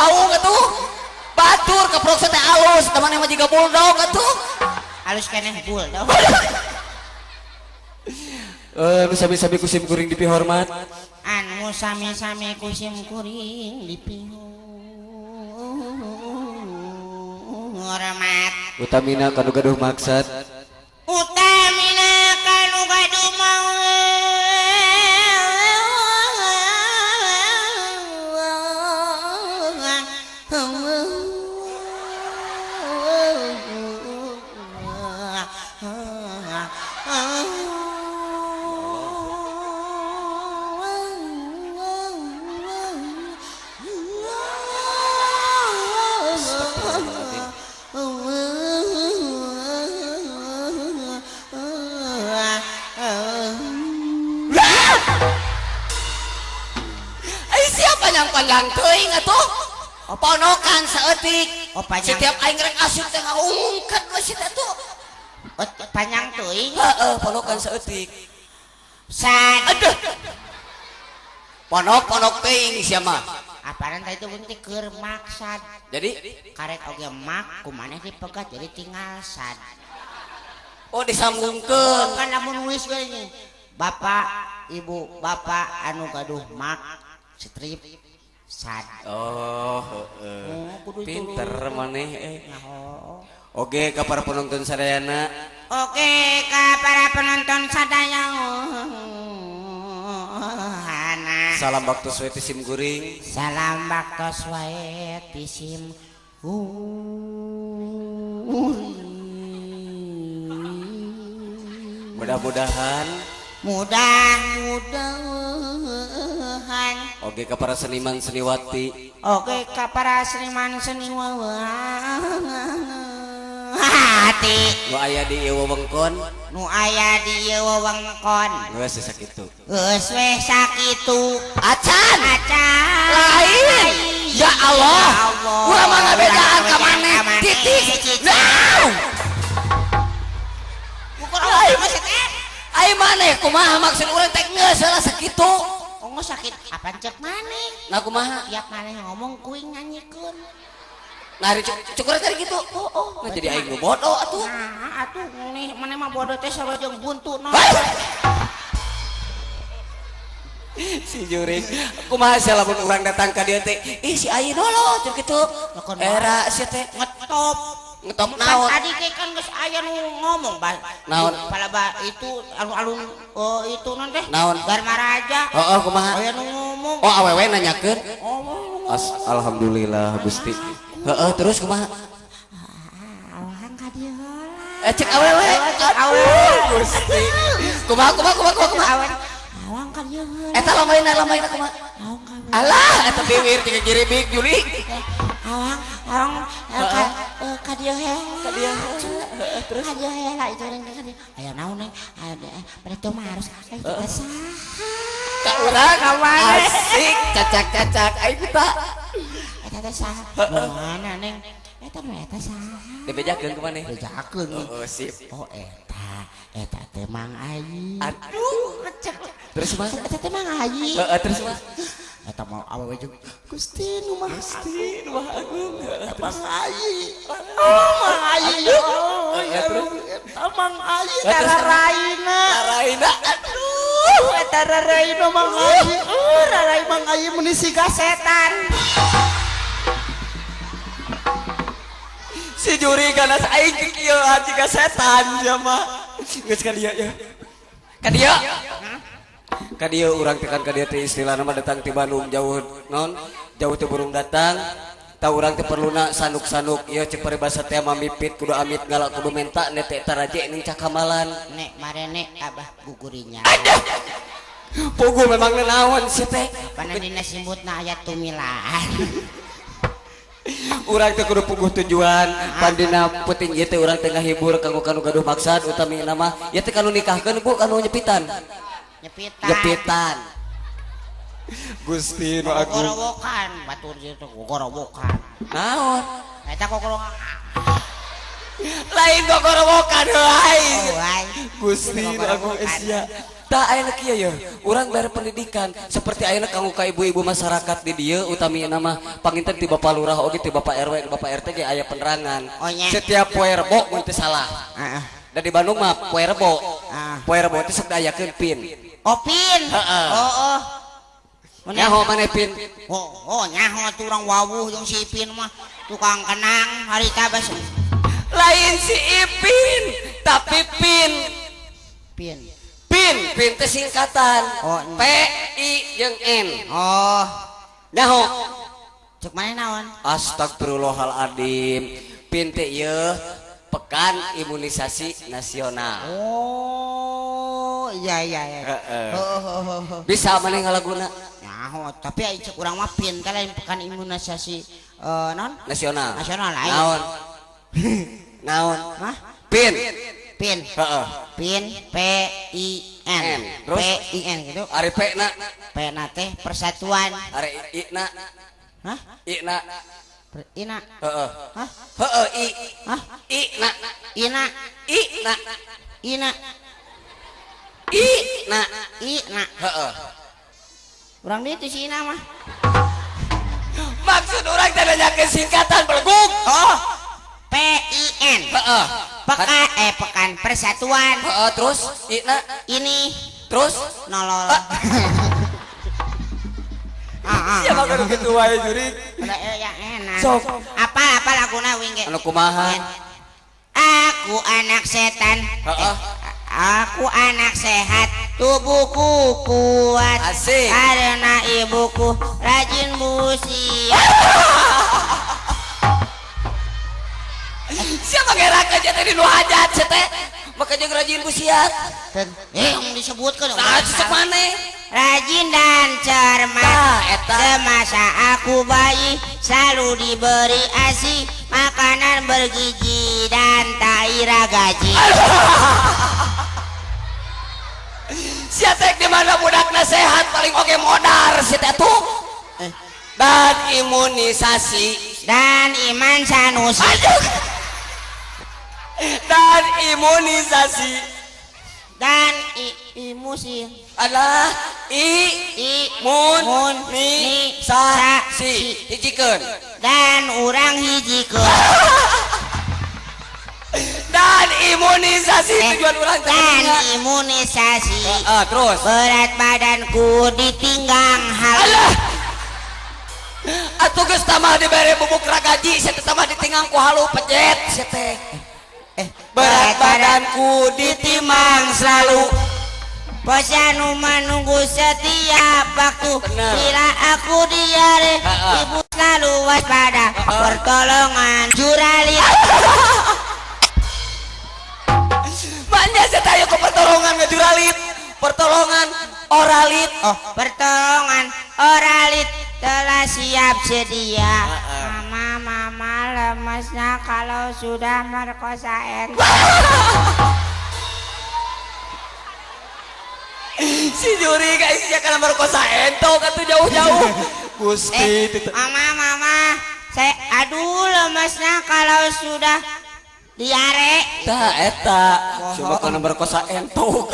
bau atuh. Batur keprok teh alus, teman mah jiga bulldog atuh. Alus keneh bulldog. Sabi-sabi kusim kuring dipi hormat. Anu sami-sami kusim kuring dipi hormat. Utamina kanu gaduh maksad. Utamina kanu gaduh panjang teuing atuh. Ponokan saeutik. Setiap aing rek asup teh ngaungkeun we si teh tuh. Panjang teuing. Heeh, ponokan saeutik. Sad. Aduh. Ponok teuing sia mah. Apaan teh itu bunti keur maksad. Jadi karek oge mak kumaneh dipegat jadi tinggal sad. Oh disambungkeun. Kan lamun nulis we nya. Bapak, Ibu, Bapak anu gaduh mak strip sad. Oh, pinter maneh Oke ka para penonton sadayana. Oke ka para penonton sadayana. Salam baktos wae ti sim guring. Salam baktos wae ti sim Mudah-mudahan oke ka para seniman seniwati. Oke ka para seniman seniwati Nu aya di ieu wewengkon. Geus sakitu. Geus we sakitu. Acan. Lain. Ya Allah. Urang mah ngabedaan ka maneh. Titik. Nah. Ukur Allah masih teh. Ai maneh kumaha maksud urang teh geus salah sakitu. Onggo sakit apaan cek maneh? Nah kumaha? Tiap maneh ngomong kuing nganyikeun. Nah cukur tadi gitu. Nah jadi aing nu bodoh atuh. Nah, atuh nih maneh mah bodoh teh sarojeng buntu naon. Si Jurik, kumaha sia lamun urang datang ka dieu teh, ih si Ayi dolo cuk kitu. Era sia teh ngetop naon. Tadi ge kan geus aya nu ngomong naon palaba itu alun-alun itu non teh naon Dharma Raja. Heeh kumaha Aya nu ngomong. Oh awewe nanyakeun. Alhamdulillah Gusti. Heeh terus kumaha? Awang ka dieu heula. Cek awewe. Gusti. Kumaha? Awang ka dieu heula. Eta lamaina kumaha? Alah eta bibir tiga giribik Juli. Awang ka dieu heula. Terus ka dieu heula itu orang ka dieu. Aya naon nih? Pada teu mah harus saha. Ka urang asik cacak aing kita. Eta teh saha? Mana neng? Eta saha? Dibejakeun ku maneh. Bejakeun. Oh sip. Oh eta teh Mang Ayi. Aduh recek. Terus mah Eta teh Mang Ayi. terus mah Eta mau awewe jeung Gusti nu Maha Agung. Mang Ayi. Mang Ayi. Eta Mang Ayi raraina. Aduh, eta raraina Mang Ayi. Rarai Mang Ayi meuni siga setan. si Juri ganas aing ke kieu jiga setan sia mah. Geus ka dieu ya. Ka dieu urang tekan ka dieu teh istilahna mah datang ti Bandung jauh non jauh teh burung datang. Ta urang teh perluna sanuk-sanuk ieu cek paribasa teh mamipit kudu amit galak kudu menta nya teh taraje ning cakamalan. Nek marene abah gugurinya. Pugu memang naon si teh. Pana dina simbutna aya tumilan. Urang teh kudu puguh tujuan pandina puting ieu teh urang teh ngahibur kanggo kanu gaduh maksad utami nama ieu teh kanu nikahkeun Bu kanu nyepitan. Gusti nu agung. Gorowokan batur ieu teh gorowokan. Naon? Eta kokorowokan. Lain gorowokan euy. Oh, Gusti nu agung sia. tak ayeuna kieu ya urang bare pendidikan seperti ayeuna kanggo ka ibu-ibu masyarakat di dieu utami nama panginten ti Bapak Lurah oge ti Bapak RW Bapak RT ge aya penerangan setiap poe rebo mun teu salah da di Bandung mah poe rebo teh sok dayakeun pin pin oh nyaho maneh pin nyaho turang wawuh jeung si Ipin mah tukang kenang harita bas lain si Ipin tapi pin teh singkatan P I jeung N nyaho cek maneh naon astagfirullahaladzim pin teh ieu pekan imunisasi nasional iya bisa maneh ngalaguna nyaho tapi aya cek urang mah pin teh lain pekan imunisasi non nasional lain naon pin pin P I N terus P I N gitu ari P na teh persatuan ari I na I na ina urang ditu si ina mah maksud urang teh nanyakeun singkatan beleguk P I N pekan persatuan terus ina ini terus nolol siapa kan gitu wae jurig yang enak sok apa laguna wing anu kumaha aku anak setan aku anak sehat tubuhku kuat asik karena ibuku rajin busi siapa gerak aja tadi nu hajat teh makanya rajin busiat yang disebutkan nah cek maneh rajin dan cermat semasa aku bayi selalu diberi ASI makanan bergizi dan tak ira gaji siatek di mana budakna sehat paling oke modar siatek tuh dan imunisasi dan iman sanusi dan imunisasi dan imusi adalah imunisasi hijikeun dan urang hijikeun dan imunisasi tujuan urang dan imunisasi terus berat badanku ditinggang alah atuh geus tamah dibere bubuk ragaji saya tamah ditinggang ku halu pejet saya teh berat badanku ditimang selalu posanu menunggu setiap waktu bila aku diare ibu selalu waspada pertolongan juralit manja saya ke pertolongan ngejuralit pertolongan oralit pertolongan oralit telah siap sedia mama lemesnya kalau sudah merkosa si juri guys ya karena merkosa ento kan tuh jauh-jauh Gusti mama saya aduh lemesnya kalau sudah diare eta cuma karena merkosa ento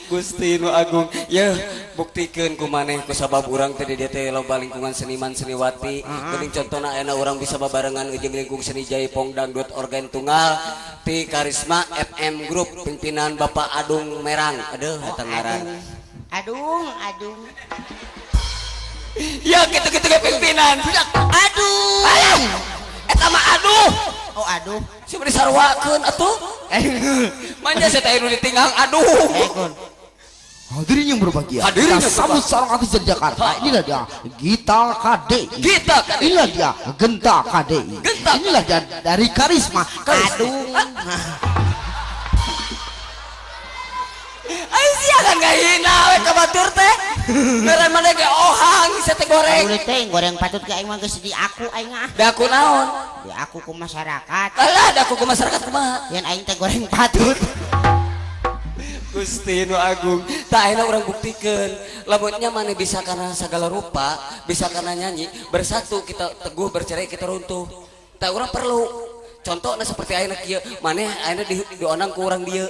Gusti nu agung ya buktikeun ku maneh ku sabab urang tadi dia teh loba lingkungan seniman seniwati geuning contona aya urang bisa babarengan jeung lingkung seni Jaipong dangdut organ tunggal ti Karisma FM Group pimpinan Bapak Adung Merang aduh eta ngaran Adung ya gitu-gitu ke pimpinan aduh eta mah aduh aduh cuma disarwakeun atuh manja saya teh nu ditinggang aduh hadirin yang berbahagia kita sambut seorang artis dari Jakarta inilah dia Gita KDI inilah dia Genta KDI inilah dia dari Karisma aduh ai sia kan gak hina we ka batur teh mere mane ge ohang saya teh goreng udah teh goreng patut ge aing mah geus di aku aing ah da aku naon di aku ku masyarakat alah da aku ku masyarakat kumaha yen aing teh goreng patut Gusti nu agung tak enak orang buktikeun lamunnya mana bisa karena segala rupa bisa karena nyanyi bersatu kita teguh bercerai kita runtuh tak orang perlu contohnya seperti ayeuna kieu maneh ayeuna dionang ku urang dieu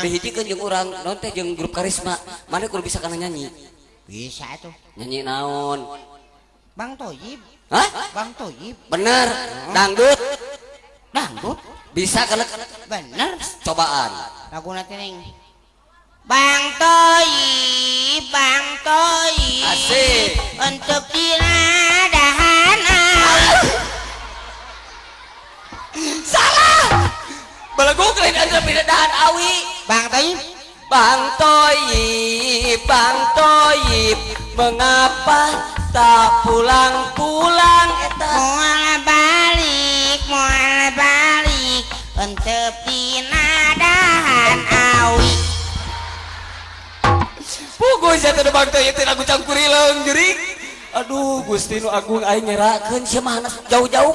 dihijikeun jeung urang naon teh jeung grup karisma maneh kudu bisa kana nyanyi bisa tuh nyanyi naon Bang Toyib hah Bang Toyib bener dangdut bisa kana bener cobaan lagu nanti ning Bang Toyib asik untuk dinadahan salah balagu kalian ada pindahan awi Bang Toyib Bang Toyib mengapa tak pulang-pulang eta moal balik untuk dinadahan awi puguh saya teh Bang Toyib teh lagu campurileung jurig aduh Gusti nu agung aing ngerakeun sia mah jauh-jauh